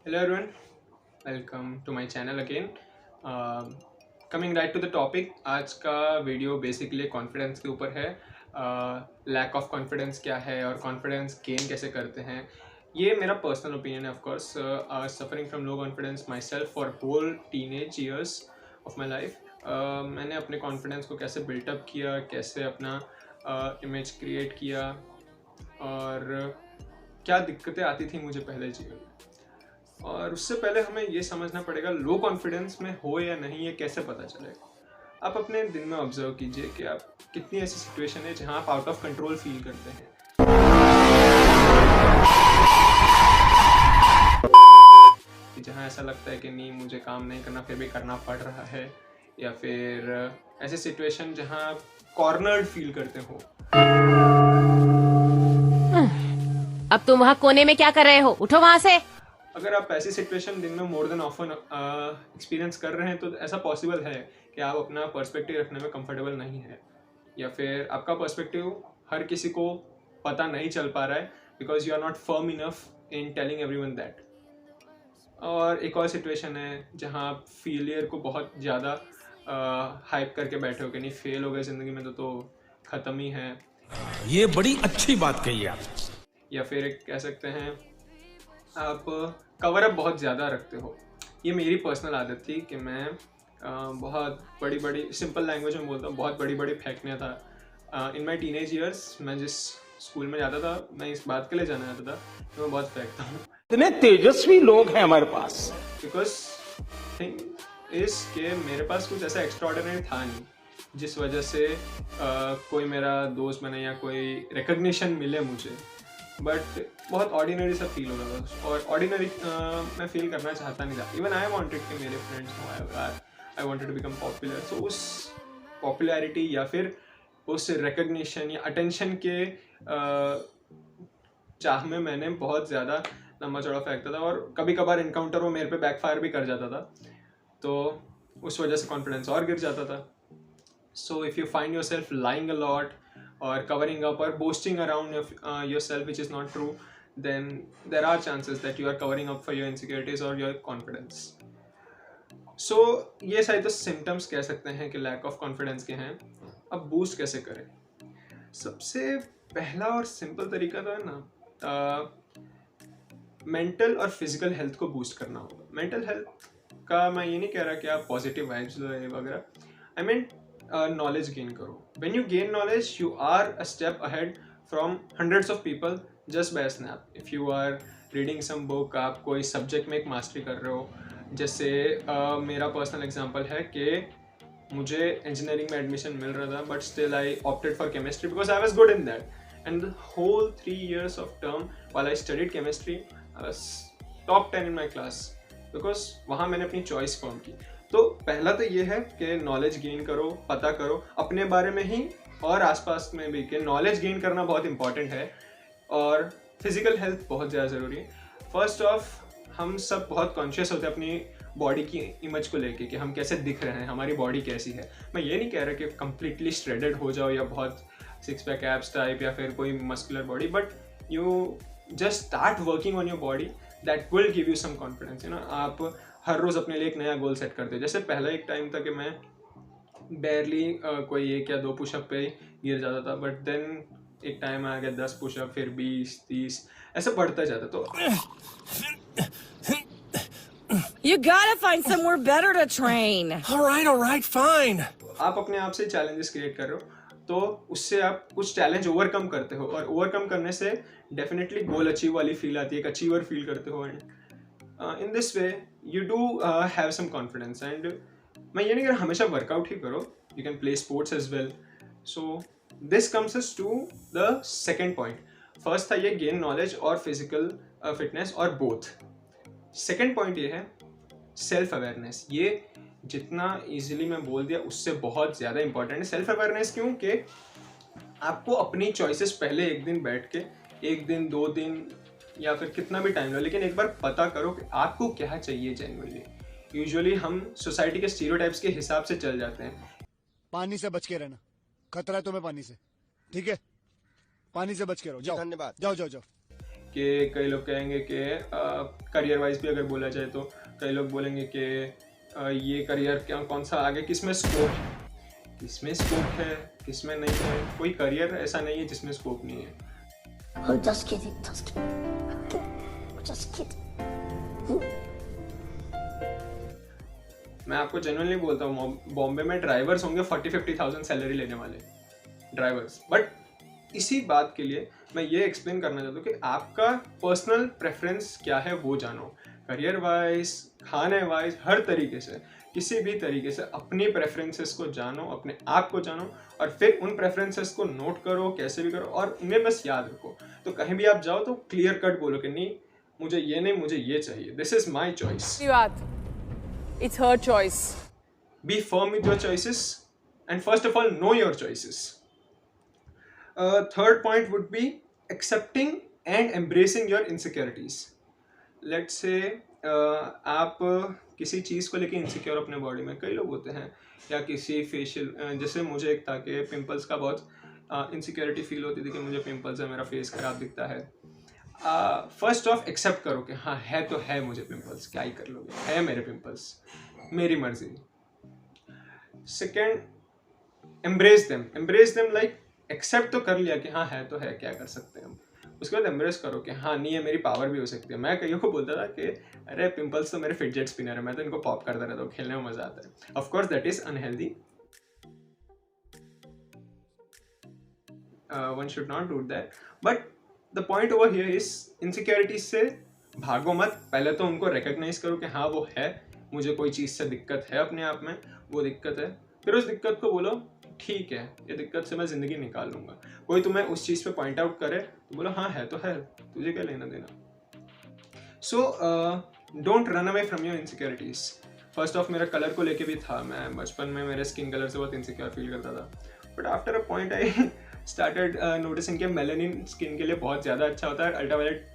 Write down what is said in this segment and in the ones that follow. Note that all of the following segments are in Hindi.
Hello everyone, welcome to my channel again. Coming right to the topic, आज का वीडियो बेसिकली कॉन्फिडेंस के ऊपर है. लैक ऑफ कॉन्फिडेंस क्या है और कॉन्फिडेंस गेन कैसे करते हैं, ये मेरा पर्सनल ओपिनियन है. Of course suffering from low confidence myself for whole teenage years of my life. मैंने अपने कॉन्फिडेंस को कैसे बिल्टअप किया, कैसे अपना इमेज क्रिएट किया और क्या दिक्कतें आती थी मुझे पहले जीवन में. और उससे पहले हमें ये समझना पड़ेगा लो कॉन्फिडेंस में हो या नहीं, ये कैसे पता चलेगा. आप अपने दिन में ऑब्जर्व कीजिए कि आप कितनी ऐसी सिचुएशन है जहां आप आउट ऑफ कंट्रोल फील करते हैं. जहां ऐसा लगता है कि नहीं, मुझे काम नहीं करना फिर भी करना पड़ रहा है. या फिर ऐसी सिचुएशन जहां आप कॉर्नर्ड फील करते हो. अब तुम वहाँ कोने में क्या कर रहे हो? उठो वहां से. अगर आप ऐसी सिचुएशन दिन में मोर देन ऑफन एक्सपीरियंस कर रहे हैं तो ऐसा पॉसिबल है कि आप अपना पर्सपेक्टिव रखने में कंफर्टेबल नहीं है, या फिर आपका पर्सपेक्टिव हर किसी को पता नहीं चल पा रहा है because you are not firm enough in telling everyone that. और एक और सिचुएशन है जहां आप फेलियर को बहुत ज़्यादा हाइप करके बैठे हो कि नहीं, फेल हो गए ज़िंदगी में तो ख़त्म ही है. ये बड़ी अच्छी बात कही आप. या फिर एक कह सकते हैं आप कवर अप बहुत ज़्यादा रखते हो. ये मेरी पर्सनल आदत थी कि मैं बहुत बड़ी बड़ी, सिंपल लैंग्वेज में बोलता हूँ, बहुत बड़ी बड़ी फेंकने था. इन माई टीनेज ईयर्स मैं जिस स्कूल में जाता था, मैं इस बात के लिए जाना जाता था कि मैं बहुत फेंकता हूँ. इतने तेजस्वी लोग हैं हमारे पास. बिकॉज थिंग इस के मेरे पास कुछ ऐसा एक्स्ट्राऑर्डिनरी था नहीं जिस वजह से कोई मेरा दोस्त बने या कोई रिकग्निशन मिले मुझे. बट बहुत ऑर्डिनरी सा फील हो रहा था और ऑर्डिनरी मैं फील करना चाहता नहीं था. इवन आई वांटेड कि मेरे फ्रेंड्स हो, I wanted to become popular. So उस पॉपुलैरिटी या फिर उस रिकग्निशन या अटेंशन के चाह में मैंने बहुत ज़्यादा लंबा चौड़ा फेंकता था और कभी कभार इनकाउंटर वो मेरे पे बैकफायर भी कर जाता था, तो उस वजह से कॉन्फिडेंस और गिर जाता था. So if you find your self lying a lot or covering up or boasting around yourself which is not true, then there are chances that you are covering up for your insecurities or your confidence. So ये शायद तो symptoms कह सकते हैं कि lack of confidence के हैं. अब boost कैसे करें? सबसे पहला और सिंपल तरीका तो है ना, मेंटल और फिजिकल हेल्थ को बूस्ट करना होगा. मेंटल हेल्थ का मैं ये नहीं कह रहा कि आप पॉजिटिव वाइब्स वगैरह, आई मीन knowledge gain करो. When you gain knowledge, you are a step ahead from hundreds of people just by a snap. If you are reading some book, आप कोई subject में एक mastery कर रहे हो, जैसे मेरा personal example है कि मुझे engineering में admission मिल रहा था but still I opted for chemistry because I was good in that. And the whole 3 years of term while I studied chemistry, I was top 10 in my class because वहाँ मैंने अपनी choice form की. तो पहला तो ये है कि नॉलेज गेन करो, पता करो अपने बारे में ही और आसपास में भी कि नॉलेज गेन करना बहुत इंपॉर्टेंट है. और फिजिकल हेल्थ बहुत ज़्यादा ज़रूरी है. फर्स्ट ऑफ, हम सब बहुत कॉन्शियस होते हैं अपनी बॉडी की इमेज को लेके कि हम कैसे दिख रहे हैं, हमारी बॉडी कैसी है. मैं ये नहीं कह रहा कि कंप्लीटली श्रेडेड हो जाओ या बहुत सिक्स पैक एब्स टाइप या फिर कोई muscular body, but you just start working on your body, that will give you some confidence. You know, आप हर रोज़ अपने लिए एक नया गोल सेट करते हो. जैसे पहला एक टाइम था कि मैं बैरली कोई 1 या 2 पुशअप पे गिर जाता था, बट देन एक टाइम आ गया 10 पुशअप, फिर 20, 30, ऐसे बढ़ता जाता. तो You gotta find somewhere better to train. all right, fine. आप अपने आप से चैलेंजेस क्रिएट कर रहे हो तो उससे आप कुछ चैलेंज ओवरकम करते हो और ओवरकम करने से डेफिनेटली गोल अचीव वाली फील आती है, एक अचीवर फील करते हो. And in this way you do have some confidence. And मैं ये नहीं कह रहा हमेशा वर्कआउट ही करो, you can play sports as well. So this comes us to the second point. First था ये gain knowledge और physical fitness और both. Second point ये है self awareness. ये जितना easily मैं बोल दिया उससे बहुत ज़्यादा important है. self awareness क्यों? कि आपको अपनी choices पहले एक दिन बैठ के, 1 दिन 2 दिन या फिर कितना भी टाइम लो, लेकिन एक बार पता करो कि आपको क्या चाहिए जेन्युइनली. यूजुअली हम सोसाइटी के स्टीरियोटाइप्स के हिसाब से चल जाते हैं. पानी से बच के रहना, खतरा है तुम्हें पानी से, ठीक है? पानी से बच के रहो. जाओ, धन्यवाद. जाओ जाओ जाओ. कि कई लोग कहेंगे कि करियर वाइज भी अगर बोला जाए तो कई लोग बोलेंगे कि ये करियर क्या कौन सा आगे किसमें स्कोप है किसमें नहीं है। कोई करियर ऐसा नहीं है जिसमें स्कोप नहीं है। Oh, just kidding, just kidding. Just kidding. मैं आपको जेन्युइनली बोलता हूँ, बॉम्बे में ड्राइवर्स होंगे 40-50,000 सैलरी लेने वाले ड्राइवर्स। बट इसी बात के लिए मैं ये एक्सप्लेन करना चाहता हूँ कि आपका पर्सनल प्रेफरेंस क्या है वो जानो। करियर वाइज, खाने वाइज, हर तरीके से, किसी भी तरीके से अपनी प्रेफरेंसेस को जानो, अपने आप को जानो और फिर उन प्रेफरेंसेस को नोट करो, कैसे भी करो और उन्हें बस याद रखो। तो कहीं भी आप जाओ तो क्लियर कट बोलो कि नहीं मुझे ये नहीं, मुझे ये चाहिए, this is my choice. It's her choice. Be firm with your choices and first of all know your choices. Third point would be accepting and embracing your insecurities. Let's say आप किसी चीज़ को लेके इनसिक्योर अपने बॉडी में, कई लोग होते हैं, या किसी फेशियल, जैसे मुझे एक था कि पिंपल्स का बहुत इनसिक्योरिटी फील होती थी कि मुझे पिंपल्स है, मेरा फेस खराब दिखता है। फर्स्ट ऑफ एक्सेप्ट करो कि हाँ है तो है, मुझे पिंपल्स, क्या ही कर लोगे, है मेरे पिंपल्स, मेरी मर्जी। Second, embrace them like accept तो कर लिया कि हाँ है तो है, क्या कर सकते हैं हम। उसके बाद एम्ब्रेस करो कि हाँ नहीं, ये मेरी पावर भी हो सकती है। मैं कईयों को बोलता था कि अरे पिंपल्स तो मेरे फिडजेट स्पिनर है, मैं तो इनको पॉप करता रहता हूँ, खेलने में मजा आता है। Of course that is unhealthy, one should not do that, but the point over here is insecurities से भागो मत। पहले तो उनको रिकग्नाइज करो कि हाँ वो है, मुझे कोई चीज़ से दिक्कत है अपने आप में, वो दिक्कत है। फिर उस दिक्कत को बोलो ठीक है, ये दिक्कत से मैं ज़िंदगी निकाल लूँगा। कोई तुम्हें उस चीज़ पे पॉइंट आउट करे तो बोलो हाँ है तो है, तुझे क्या लेना देना। So don't run away from your insecurities. First of मेरा कलर को लेके भी था, मैं बचपन में मेरे स्किन कलर से बहुत इनसिक्योर फील करता था, but after a point I started noticing कि मेलानिन स्किन के लिए बहुत ज़्यादा अच्छा होता है। अल्ट्रावायलेट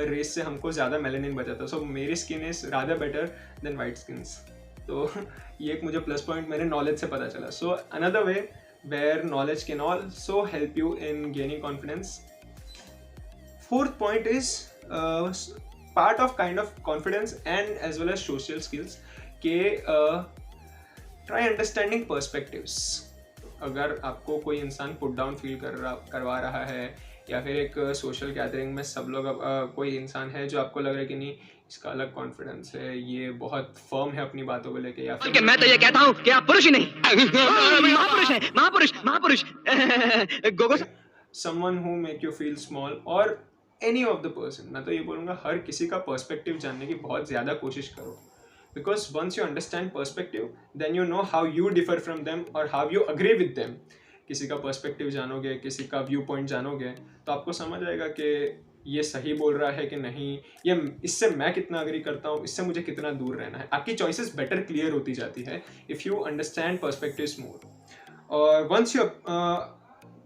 रेस से हमको ज़्यादा मेलानिन बचाता है, सो मेरी skin is rather better than white skins. तो ये एक मुझे प्लस पॉइंट मेरे नॉलेज से पता चला। So another way where knowledge can also help you in gaining confidence. Fourth point is part of kind of confidence and as well as social skills के ट्राई अंडरस्टैंडिंग पर्सपेक्टिव्स। अगर आपको कोई इंसान पुट डाउन फील करवा रहा है, या फिर एक सोशल गैदरिंग में सब लोग कोई इंसान है जो आपको लग रहा है कि नहीं इसका अलग कॉन्फिडेंस है, ये बहुत फर्म है अपनी बातों को लेके, या फिर मैं तो ये कहता हूँ कि आप पुरुष ही नहीं महापुरुष हैं, महापुरुष Gogo. Someone who make you feel small और एनी ऑफ द पर्सन। मैं तो ये बोलूँगा हर किसी का पर्सपेक्टिव जानने की बहुत ज़्यादा कोशिश करो, because once you understand perspective then you know how you differ from them or how you agree with them. किसी का पर्सपेक्टिव जानोगे, किसी का व्यू पॉइंट जानोगे तो आपको समझ आएगा कि ये सही बोल रहा है कि नहीं, ये इससे मैं कितना अग्री करता हूँ, इससे मुझे कितना दूर रहना है। आपकी चॉइसेस बेटर क्लियर होती जाती है इफ़ यू अंडरस्टैंड पर्सपेक्टिव्स मोर। और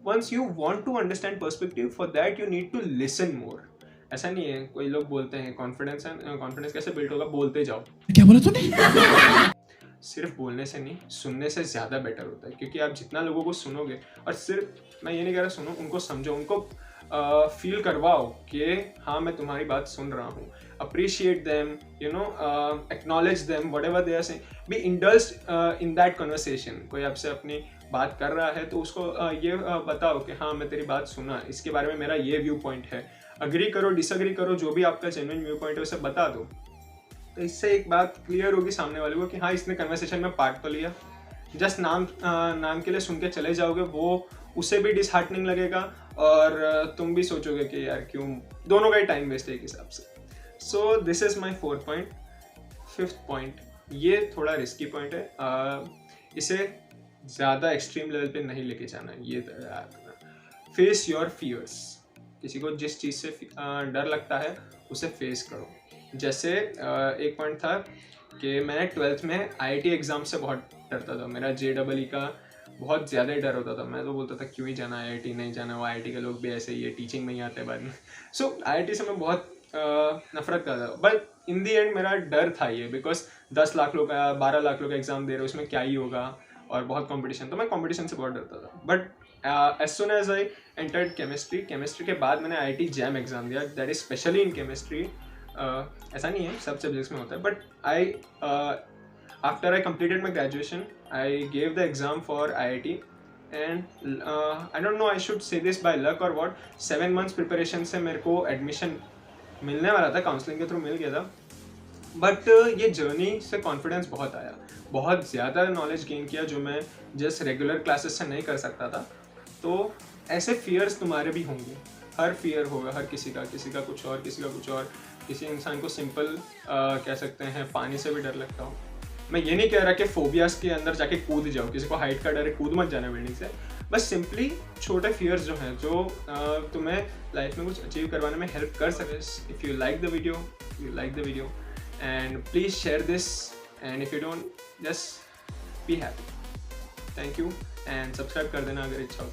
once you want to understand perspective, for that you need to listen more. ऐसा नहीं है, कोई लोग बोलते हैं कॉन्फिडेंस कैसे बिल्ड होगा, बोलते जाओ। क्या बोला तूने? सिर्फ बोलने से नहीं, सुनने से ज़्यादा बेटर होता है, क्योंकि आप जितना लोगों को सुनोगे, और सिर्फ मैं ये नहीं कह रहा सुनो, उनको समझो, उनको फील करवाओ कि हाँ मैं तुम्हारी बात सुन रहा हूँ। Appreciate them, you know, acknowledge them whatever they are saying, be indulged in that conversation. कोई आपसे अपनी बात कर रहा है तो उसको ये बताओ कि हाँ मैं तेरी बात सुना, इसके बारे में मेरा ये व्यू पॉइंट है। अग्री करो, डिसअग्री करो, जो भी आपका जेन्युइन व्यू पॉइंट है उसे बता दो। तो इससे एक बात क्लियर होगी सामने वाले को कि हाँ इसने कन्वर्सेशन में पार्ट तो लिया। जस्ट नाम के लिए सुन के चले जाओगे, वो उसे भी डिसहार्टनिंग लगेगा और तुम भी सोचोगे कि यार क्यों, दोनों का ही टाइम वेस्ट है एक हिसाब से। So this is my fourth point. Fifth point, ये थोड़ा रिस्की पॉइंट है, इसे ज़्यादा एक्सट्रीम लेवल पे नहीं लेके जाना है। ये फेस योर फियर्स। किसी को जिस चीज़ से डर लगता है उसे फेस करो। जैसे एक पॉइंट था कि मैंने 12th में IIT एग्ज़ाम से बहुत डरता था। मेरा JEE का बहुत ज़्यादा डर होता था। मैं तो बोलता था क्यों ही जाना IIT, नहीं जाना, वो IIT के लोग भी ऐसे ही है, टीचिंग में ही आते हैं बाद में। सो IIT से मैं बहुत नफरत करता था, बट इन दी एंड मेरा डर था ये, बिकॉज 10 लाख लोग का 12 लाख लोग का एग्ज़ाम दे रहे, उसमें क्या ही होगा और बहुत कंपटीशन, तो मैं कंपटीशन से बहुत डरता था। But as soon as I entered chemistry के बाद मैंने IIT जैम एग्ज़ाम दिया, that is specially in chemistry. ऐसा नहीं है, सब सब्जेक्ट्स में होता है, but after I completed my graduation, I gave the exam for IIT and I don't know I should say this by luck or what, 7 months preparation से मेरे को एडमिशन मिलने वाला था, काउंसलिंग के थ्रू मिल गया था। बट ये जर्नी से कॉन्फिडेंस बहुत आया, बहुत ज़्यादा नॉलेज गेन किया जो मैं जस्ट रेगुलर क्लासेस से नहीं कर सकता था। तो ऐसे फियर्स तुम्हारे भी होंगे, हर फियर होगा, हर किसी का कुछ और, किसी का कुछ और। किसी इंसान को सिंपल कह सकते हैं पानी से भी डर लगता हो। मैं ये नहीं कह रहा कि फोबियाज के अंदर जाके कूद जाओ, किसी को हाइट का डर है कूद मत जाना बिल्डिंग से, बस सिंपली छोटे फियर्स जो हैं जो तुम्हें लाइफ में कुछ अचीव करवाने में हेल्प कर सके। If you like the video and please share this, and if you don't, just be happy. Thank you, and subscribe कर देना अगर इच्छा हो।